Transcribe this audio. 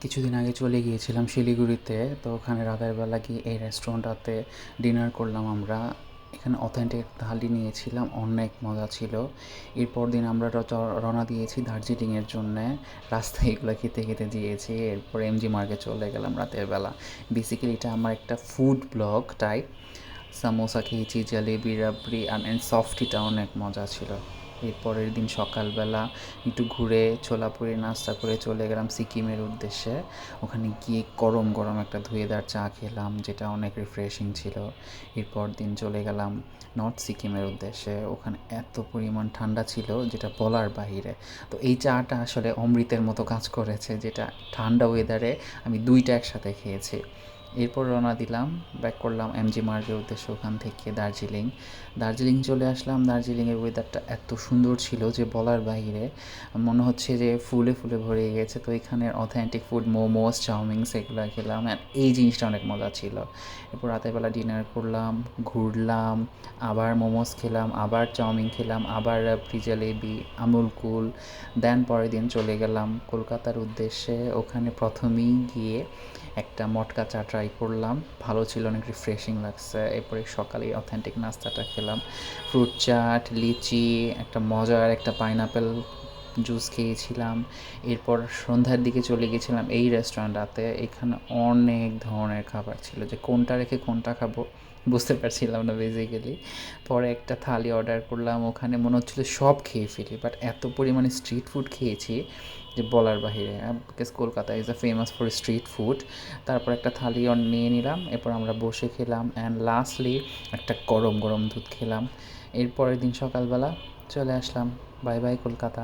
কিছুদিন আগে চলে গিয়েছিলাম শিলিগুড়িতে। তো ওখানে রাতের বেলা গিয়ে এই রেস্টুরেন্টটাতে ডিনার করলাম আমরা। এখানে অথেন্টিক থালি নিয়েছিলাম, অনেক মজা ছিল। এরপর দিন আমরা রওনা দিয়েছি দার্জিলিংয়ের জন্যে। রাস্তায় এগুলো খেতে খেতে দিয়েছি। এরপর এমজি মার্গে চলে গেলাম রাতের বেলা। বেসিক্যালি এটা আমার একটা ফুড ব্লগ টাইপ। সামোসা খেয়েছি, জলেবি, রাবড়ি অ্যান্ড সফটিটা অনেক মজা ছিল। এর পরের দিন সকালবেলা একটু ঘুরে ছোলাপুরি নাস্তা করে চলে গেলাম সিকিমের উদ্দেশ্যে। ওখানে গিয়ে গরম গরম একটা ধুয়েদার চা খেলাম, যেটা অনেক রিফ্রেশিং ছিল। এরপর দিন চলে গেলাম নর্থ সিকিমের উদ্দেশ্যে। ওখানে এত পরিমাণ ঠান্ডা ছিল যেটা বলার বাহিরে। তো এই চাটা আসলে অমৃতের মতো কাজ করেছে, যেটা ঠান্ডা ওয়েদারে আমি দুইটা একসাথে খেয়েছি। এরপর রওনা দিলাম, ব্যাক করলাম এমজি মার্গের উদ্দেশ্যে। ওখান থেকে দার্জিলিং চলে আসলাম। দার্জিলিংয়ের ওয়েদারটা এত সুন্দর ছিল যে বলার বাইরে। মনে হচ্ছে যে ফুলে ফুলে ভরে গেছে। তো এখানের অথেন্টিক ফুড মোমোস, চাউমিন সেগুলো খেলাম, অ্যান্ড এই জিনিসটা অনেক মজা ছিল। এরপর রাতের বেলা ডিনার করলাম, ঘুরলাম, আবার মোমোস খেলাম, আবার চাউমিন খেলাম, আবার রাবড়ি, জলেবি, আমুল কুল। দেন পরের দিন চলে গেলাম কলকাতার উদ্দেশ্যে। ওখানে প্রথমেই গিয়ে একটা মটকা চা ট্রাই করলাম, ভালো ছিল, অনেক রিফ্রেশিং লাগছে। এরপরে সকালে অথেন্টিক নাস্তাটা খেলাম, ফ্রুট চাট, লিচি, একটা মজার একটা পাইনাপেল জুস খেয়েছিলাম। এরপর সন্ধ্যার দিকে চলে গেছিলাম এই রেস্টুরেন্টটাতে। এখানে অনেক ধরনের খাবার ছিল, যে কোনটা রেখে কোনটা খাবো বুঝতে পারছিলাম না বেসিক্যালি। পরে একটা থালি অর্ডার করলাম, ওখানে মনে হচ্ছিলো সব খেয়ে ফেলি, বাট এত পরিমাণে স্ট্রিট ফুড খেয়েছি যে বলার বাহিরে। Because Kolkata is a famous for street food. তারপর একটা থালি নিয়ে নিলাম, এরপর আমরা বসে খেলাম, অ্যান্ড লাস্টলি একটা গরম গরম দুধ খেলাম। এরপরের দিন সকালবেলা চলে আসলাম। Bye bye Kolkata.